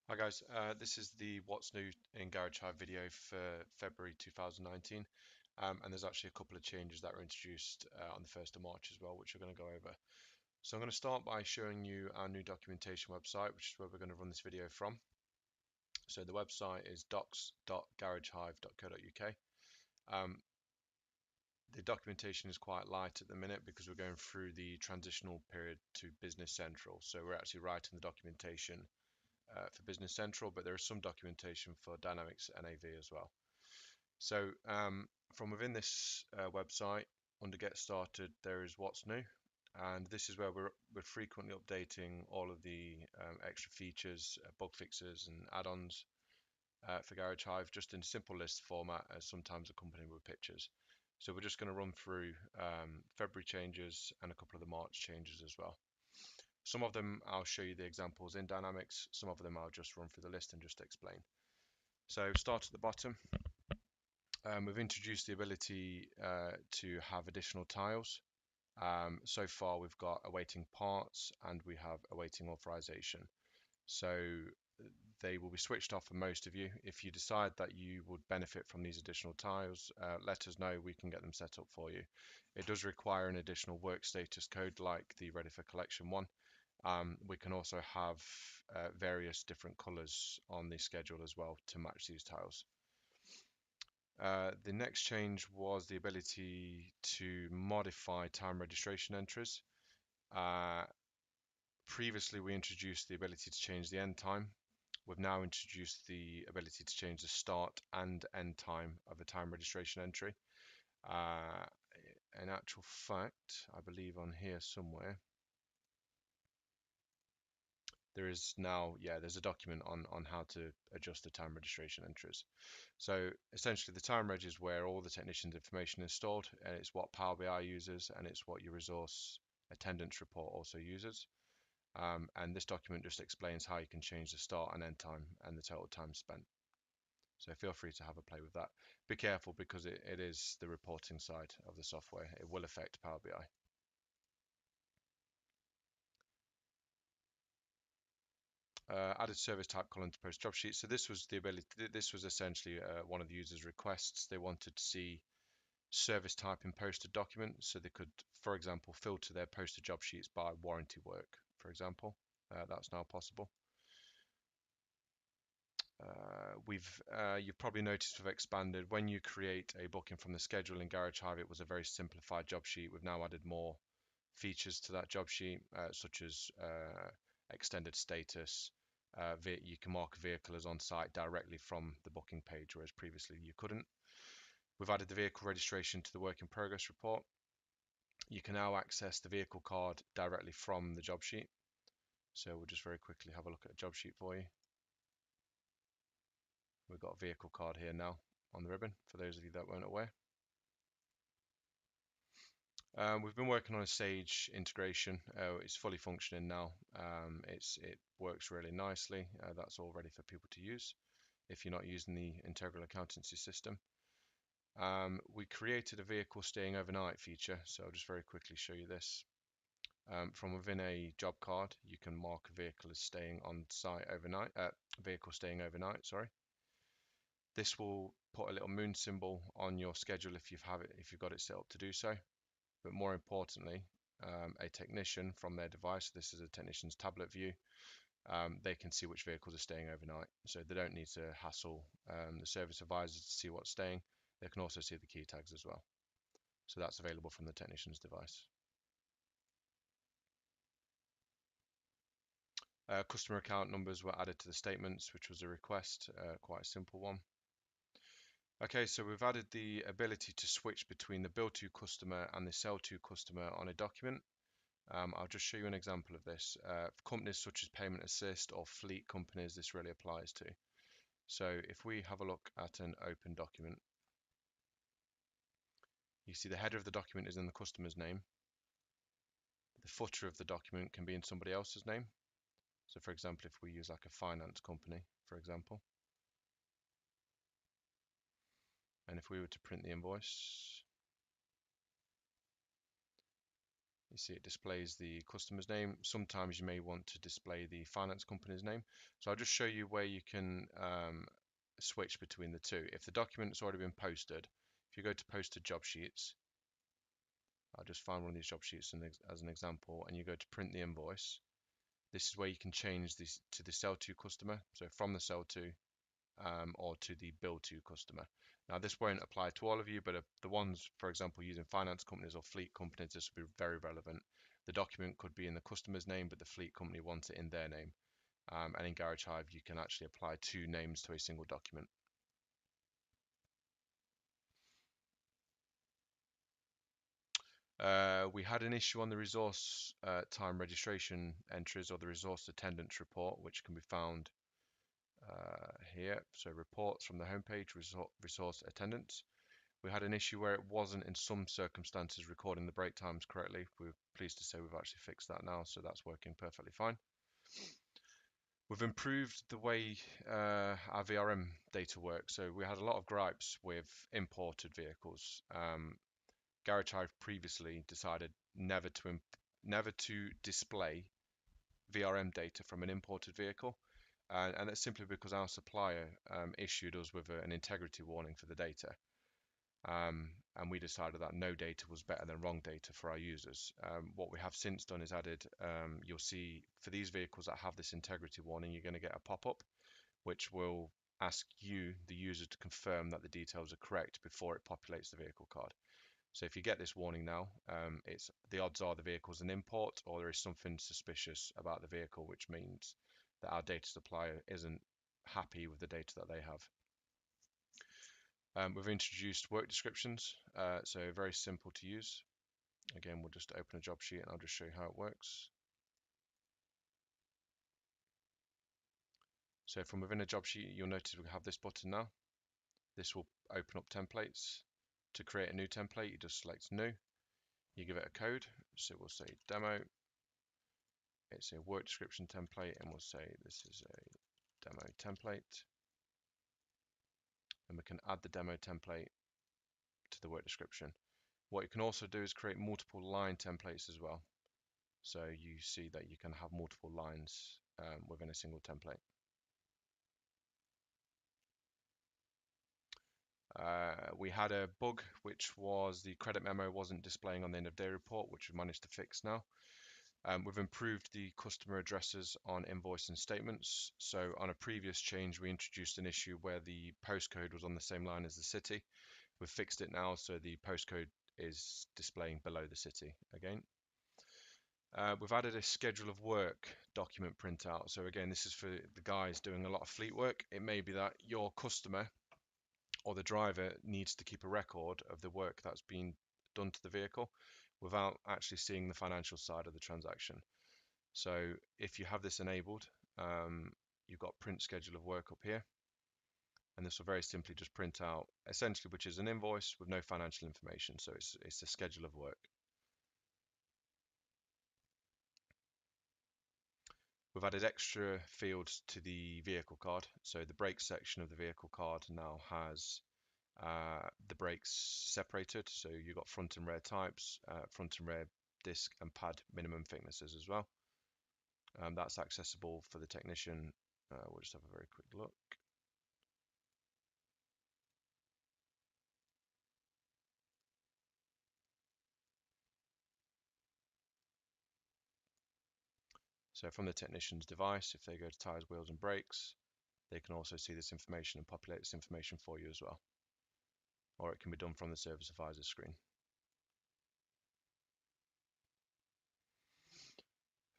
Hi guys, this is the What's New in Garage Hive video for February 2019, and there's actually a couple of changes that were introduced on the 1st of March as well, which we're going to go over. So I'm going to start by showing you our new documentation website, which is where we're going to run this video from. So the website is docs.garagehive.co.uk. Um, the documentation is quite light at the minute because we're going through the transitional period to Business Central. So we're actually writing the documentation for Business Central, but there is some documentation for Dynamics NAV as well. So from within this website, under Get Started, there is What's New, and this is where we're frequently updating all of the extra features, bug fixes, and add-ons for Garage Hive, just in simple list format, as sometimes accompanied with pictures. So we're just going to run through February changes and a couple of the March changes as well. Some of them I'll show you the examples in Dynamics, some of them I'll just run through the list and just explain. So start at the bottom. We've introduced the ability to have additional tiles. So far we've got awaiting parts and we have awaiting authorization. So they will be switched off for most of you. If you decide that you would benefit from these additional tiles, let us know, we can get them set up for you. It does require an additional work status code like the Ready for Collection one. We can also have various different colors on the schedule as well to match these tiles. The next change was the ability to modify time registration entries. Previously, we introduced the ability to change the end time. We've now introduced the ability to change the start and end time of a time registration entry. In actual fact, I believe on here somewhere, there is now, there's a document on how to adjust the time registration entries. So essentially the time reg is where all the technician's information is stored, and it's what Power BI uses, and it's what your resource attendance report also uses. And this document just explains how you can change the start and end time and the total time spent. So feel free to have a play with that. Be careful because it is the reporting side of the software. It will affect Power BI. Added service type column to post job sheets. So this was the ability. This was essentially one of the users' requests. They wanted to see service type in posted documents, so they could, for example, filter their posted job sheets by warranty work. For example, that's now possible. You've probably noticed we've expanded. When you create a booking from the schedule in Garage Hive, it was a very simplified job sheet. We've now added more features to that job sheet, such as extended status. You can mark a vehicle as on site directly from the booking page, whereas previously you couldn't. We've added the vehicle registration to the work in progress report. You can now access the vehicle card directly from the job sheet. So we'll just very quickly have a look at a job sheet for you. We've got a vehicle card here now on the ribbon, for those of you that weren't aware. We've been working on a Sage integration. It's fully functioning now. It works really nicely. That's all ready for people to use if you're not using the integral accountancy system. We created a vehicle staying overnight feature, so I'll just very quickly show you this. From within a job card, you can mark a vehicle as staying on site overnight, vehicle staying overnight, sorry. This will put a little moon symbol on your schedule if you've got it set up to do so. But more importantly, a technician from their device, this is a technician's tablet view, they can see which vehicles are staying overnight. So they don't need to hassle the service advisors to see what's staying. They can also see the key tags as well. So that's available from the technician's device. Customer account numbers were added to the statements, which was a request, quite a simple one. Okay, so we've added the ability to switch between the bill to customer and the sell to customer on a document. I'll just show you an example of this. For companies such as Payment Assist or fleet companies, this really applies to. So if we have a look at an open document, you see the header of the document is in the customer's name. The footer of the document can be in somebody else's name. So for example, if we use like a finance company, for example, and if we were to print the invoice, You see it displays the customer's name. Sometimes you may want to display the finance company's name. So I'll just show you where you can switch between the two. If the document's already been posted, if you go to posted job sheets, I'll just find one of these job sheets as an example, and you go to print the invoice. This is where you can change this to the sell to customer, so from the sell to or to the bill to customer. Now this won't apply to all of you, but the ones, for example, using finance companies or fleet companies, this will be very relevant. The document could be in the customer's name, but the fleet company wants it in their name. And in Garage Hive, you can actually apply two names to a single document. We had an issue on the resource time registration entries or the resource attendance report, which can be found here. So reports from the homepage, resource attendance. We had an issue where it wasn't in some circumstances recording the break times correctly. We're pleased to say we've actually fixed that now, so that's working perfectly fine. We've improved the way our VRM data works. So we had a lot of gripes with imported vehicles. Garage Hive previously decided never to display VRM data from an imported vehicle, and that's simply because our supplier issued us with an integrity warning for the data. And we decided that no data was better than wrong data for our users. What we have since done is added, you'll see for these vehicles that have this integrity warning, you're going to get a pop-up which will ask you, the user, to confirm that the details are correct before it populates the vehicle card. So if you get this warning now, the odds are the vehicle's an import or there is something suspicious about the vehicle, which means that our data supplier isn't happy with the data that they have. We've introduced work descriptions, so very simple to use. Again, we'll just open a job sheet and I'll just show you how it works. So from within a job sheet, you'll notice we have this button now. This will open up templates. To create a new template, you just select new. You give it a code, so we'll say demo. It's a work description template, and we'll say this is a demo template. And we can add the demo template to the work description. What you can also do is create multiple line templates as well. So you see that you can have multiple lines within a single template. We had a bug, which was the credit memo wasn't displaying on the end of day report, which we've managed to fix now. We've improved the customer addresses on invoice and statements. So on a previous change, we introduced an issue where the postcode was on the same line as the city. We've fixed it now, so the postcode is displaying below the city again. We've added a schedule of work document printout. So again, this is for the guys doing a lot of fleet work. It may be that your customer or the driver needs to keep a record of the work that's been done to the vehicle without actually seeing the financial side of the transaction. So if you have this enabled, you've got print schedule of work up here, and this will very simply just print out essentially, which is an invoice with no financial information. So it's a schedule of work. We've added extra fields to the vehicle card. So the brakes section of the vehicle card now has the brakes separated. So you've got front and rear types, front and rear disc and pad minimum thicknesses as well. That's accessible for the technician. We'll just have a very quick look. So from the technician's device, if they go to tires, wheels and brakes, they can also see this information and populate this information for you as well. Or it can be done from the service advisor screen.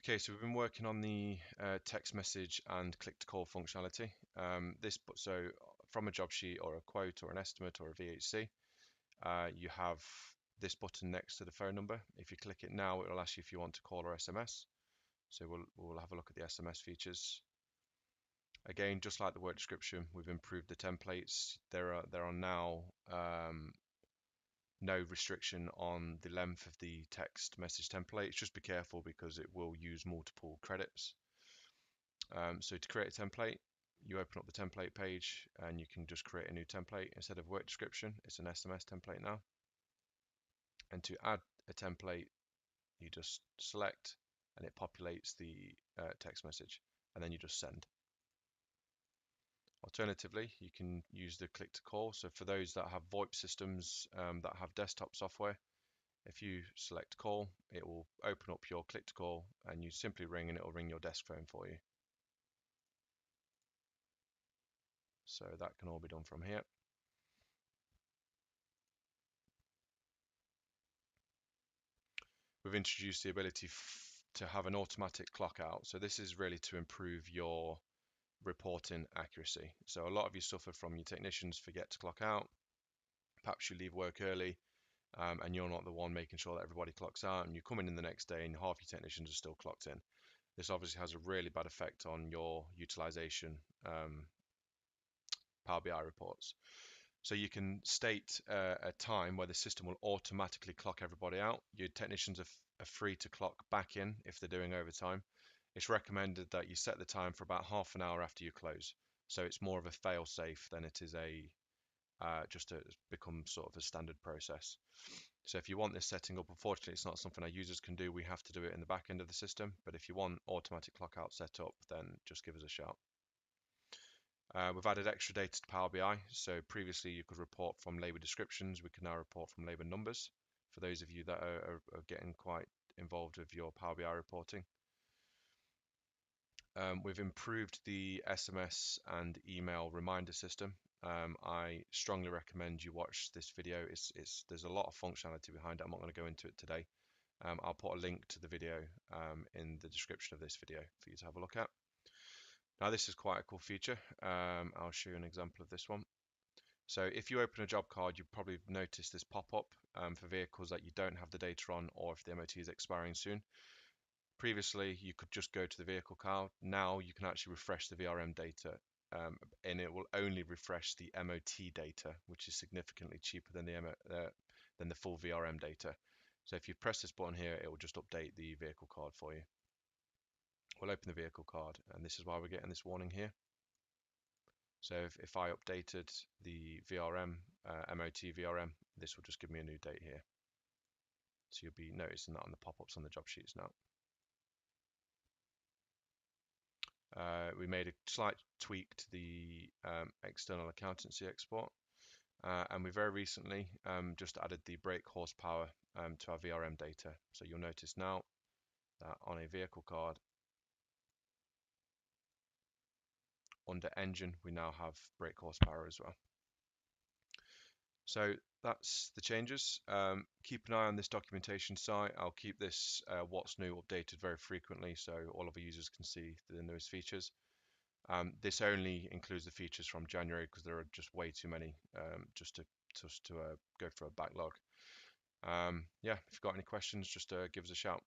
Okay, so we've been working on the text message and click to call functionality. So from a job sheet or a quote or an estimate or a VHC, you have this button next to the phone number. If you click it now, it will ask you if you want to call or SMS. So we'll have a look at the SMS features. Again, just like the work description, we've improved the templates. There are now no restriction on the length of the text message templates. Just be careful because it will use multiple credits. So to create a template, you open up the template page and you can just create a new template. Instead of work description, it's an SMS template now. And to add a template, you just select and it populates the text message, and then you just send. Alternatively, you can use the click to call. So for those that have VoIP systems that have desktop software, if you select call, it will open up your click to call and you simply ring and it will ring your desk phone for you. So that can all be done from here. We've introduced the ability to have an automatic clock out. So this is really to improve your reporting accuracy. So a lot of you suffer from your technicians forget to clock out. Perhaps you leave work early and you're not the one making sure that everybody clocks out, and you come in the next day and half your technicians are still clocked in. This obviously has a really bad effect on your utilization Power BI reports. So you can state a time where the system will automatically clock everybody out. Your technicians are free to clock back in if they're doing overtime. It's recommended that you set the time for about half an hour after you close. So it's more of a fail-safe than it is a just to become sort of a standard process. So if you want this setting up, unfortunately, it's not something our users can do. We have to do it in the back end of the system. But if you want automatic clock out set up, then just give us a shout. We've added extra data to Power BI. So previously you could report from labor descriptions. We can now report from labor numbers for those of you that are getting quite involved with your Power BI reporting. We've improved the SMS and email reminder system. I strongly recommend you watch this video. There's a lot of functionality behind it. I'm not going to go into it today. I'll put a link to the video in the description of this video for you to have a look at. Now this is quite a cool feature. I'll show you an example of this one. So if you open a job card, you've probably noticed this pop-up for vehicles that you don't have the data on, or if the MOT is expiring soon. Previously, you could just go to the vehicle card. Now you can actually refresh the VRM data, and it will only refresh the MOT data, which is significantly cheaper than the full VRM data. So if you press this button here, it will just update the vehicle card for you. We'll open the vehicle card, and this is why we're getting this warning here. So if I updated the VRM, MOT VRM, this will just give me a new date here. So you'll be noticing that on the pop-ups on the job sheets now. We made a slight tweak to the external accountancy export, and we very recently just added the brake horsepower to our VRM data. So you'll notice now that on a vehicle card, under engine, we now have brake horsepower as well. So that's the changes. Keep an eye on this documentation site. I'll keep this what's new updated very frequently so all of our users can see the newest features. This only includes the features from January because there are just way too many just to go for a backlog. Yeah, if you've got any questions, just give us a shout.